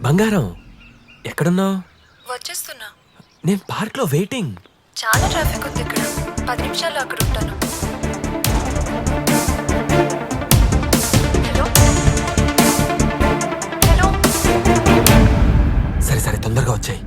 బంగారం ఎక్కడున్నావు? వచ్చేస్తున్నా. నేను పార్క్ లో వెయిటింగ్. చాలా ట్రాఫిక్ ఉంది ఇక్కడ. 10 నిమిషాల్లో అక్కడ ఉంటాను. Hello hello. సరే సరే తొందరగా వచ్చాయి.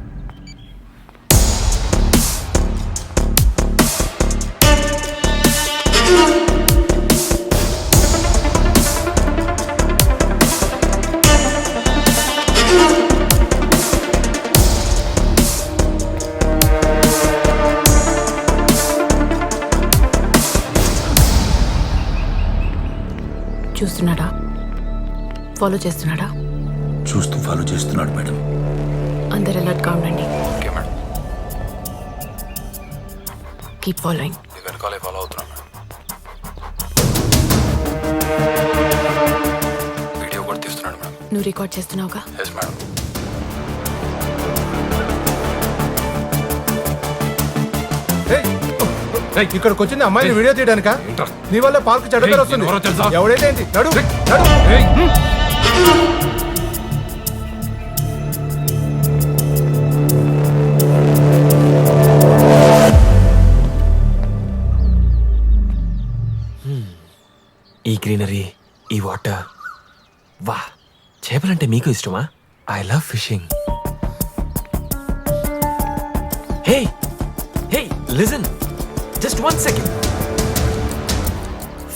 చూస్తున్నాడా? ఫాలో చేస్తున్నాడా? చూస్తూ ఫాలో చేస్తున్నాడు మేడం. అందరు అలర్ట్గా ఉండండి. Okay madam. Keep following. మీ వెనకాలే ఫాలో అవుతున్నాం మేడం. వీడియో కూడా తీస్తున్నాడు మేడం. నువ్వు రికార్డ్ చేస్తున్నావుగా? Yes madam. ఇక్కడికి వచ్చింది అమ్మాయిని వీడియో తీయడానిక? నీ వల్ల పార్క్ చెడ్డ వస్తుంది. ఎవడైతే ఏంటి? నడు నడు. ఈ గ్రీనరీ, ఈ వాటర్, వా. చేపలంటే మీకు ఇష్టమా? I love fishing. Hey hey listen, just 1 second.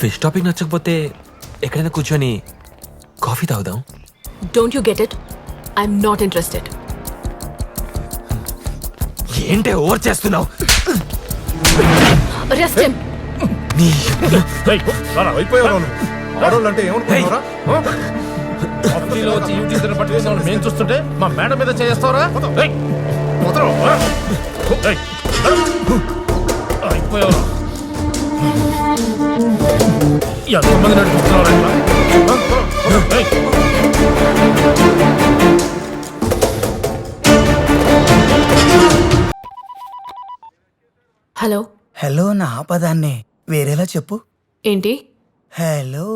Fish topic నచ్చకపోతే ఎక్కడైనా కూర్చొని కాఫీ తాగుదాం. Don't you get it? I'm not interested. ఏంటే ఓవర్ చేస్తున్నావు? Arrest him. ఆడోళ్ళంటే ఏమనుకుంటున్నారా? పట్టుకున్నాను మేము చూస్తుంటే మా మేడం మీద చేస్తావరా? అయిపోయావు. ఎంతమంది నడిపిస్తున్నారా? హలో. హలో నా పదాన్ని వేరేలా చెప్పు. ఏంటి? హలో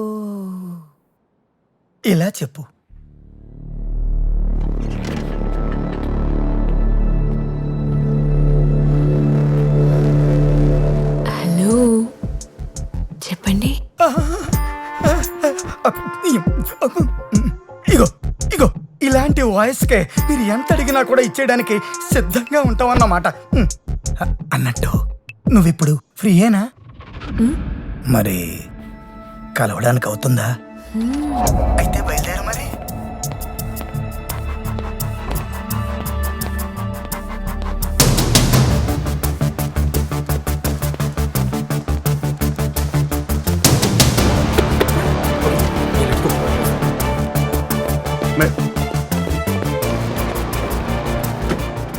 ఇలా చెప్పు. హలో చెప్పండి. ఇగో ఇగో ఇలాంటి వాయిస్కే మీరు ఎంత అడిగినా కూడా ఇచ్చేయడానికి సిద్ధంగా ఉంటావన్నమాట. అన్నట్టు నువ్విప్పుడు ఫ్రీయేనా? మరి కలవడానికి అవుతుందా? అయితే బయలుదేరు మరి.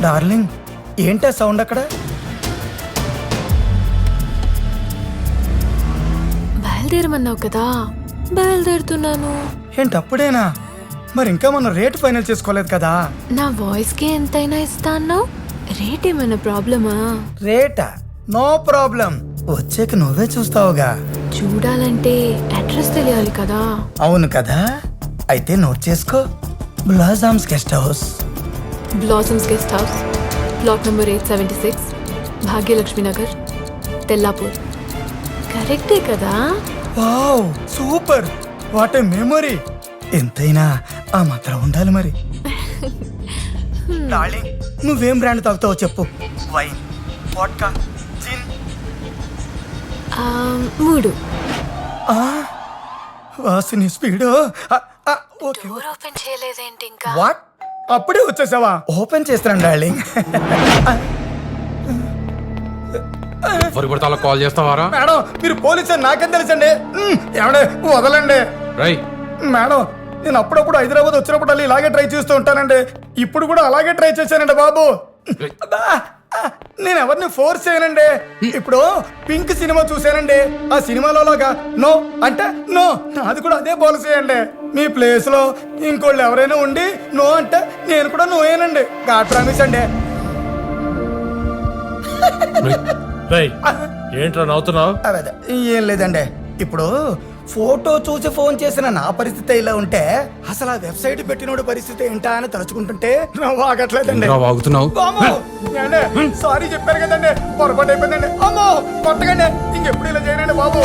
డార్లింగ్ ఏంటా సౌండ్ అక్కడ? బయలుదేరమన్నావు కదా, బయలుదేరుతున్నాను. ఏంటి అప్పుడేనా? మరి ఇంకా మనం రేట్ ఫైనల్ చేసుకోలేదు కదా. నా వాయిస్ కి ఎంతైనా ఇస్తా అన్నావు. రేట్ ఏమైనా ప్రాబ్లమా? రేటా? No problem. వచ్చాక నువ్వే చూస్తావుగా. చూడాలంటే అడ్రస్ తెలియాలి కదా. అవును కదా, అయితే నోట్ చేసుకో. Blossoms guest house. Blossoms guest house, plot number 876, Bhagyalakshmi Nagar, Tellapur. కరెక్టే కదా? Wow super, what a memory. ఎంతైనా ఆ మాత్రం ఉండాలి మరి. డార్లింగ్ నువ్వేం బ్రాండ్ తాగుతావో చెప్పు. వైన్, వోడ్కా, జిన్? 3. వాసిని స్పీడ్. డోర్ ఓపెన్ చేయలేదేంటి ఇంకా? వాట్, అప్పుడే వచ్చేసావా? ఓపెన్ చేస్తాను డార్లింగ్. ఎవరు కూడా అలా కాల్ చేస్తావారా? మేడం మీరు పోలీసు నాకేం తెలుసండి. ఏమండే వదలండి. రై మేడం నేను అప్పుడప్పుడు హైదరాబాద్ వచ్చినప్పుడు అలా ఇలాగే ట్రై చేస్తూ ఉంటానండి. ఇప్పుడు కూడా అలాగే ట్రై చేశానండి బాబు. నేను ఎవరిని ఫోర్స్ చేయనండి. ఇప్పుడు పింక్ సినిమా చూశానండి. ఆ సినిమాలోగా నో అంటే నో, నాది కూడా అదే పాలసీ అండి. మీ ప్లేస్ లో ఇంకోళ్ళు ఎవరైనా ఉండి నో అంటే నేను కూడా నోయేనండి. గాడ్ ప్రామిస్ అండి. ఏంట్రా నవ్వుతున్నావు? అదే ఏం లేదండి. ఇప్పుడు ఫోటో చూసి ఫోన్ చేసిన నా పరిస్థితి ఇలా ఉంటే అసలు ఆ వెబ్సైట్ పెట్టినోడి పరిస్థితి ఏంటా అని తలుచుకుంటుంటే నవ్వు ఆగట్లేదండి. వాగుతున్నావు అమ్మో! ఏమండి? సారీ చెప్పారు కదండి, పొరపాటు అయిపోయిందండి. అమ్మో కొత్తగానే ఇంకెప్పుడు ఇలా చేయనండి బాబు.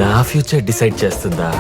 నా ఫ్యూచర్ డిసైడ్ చేస్తుందా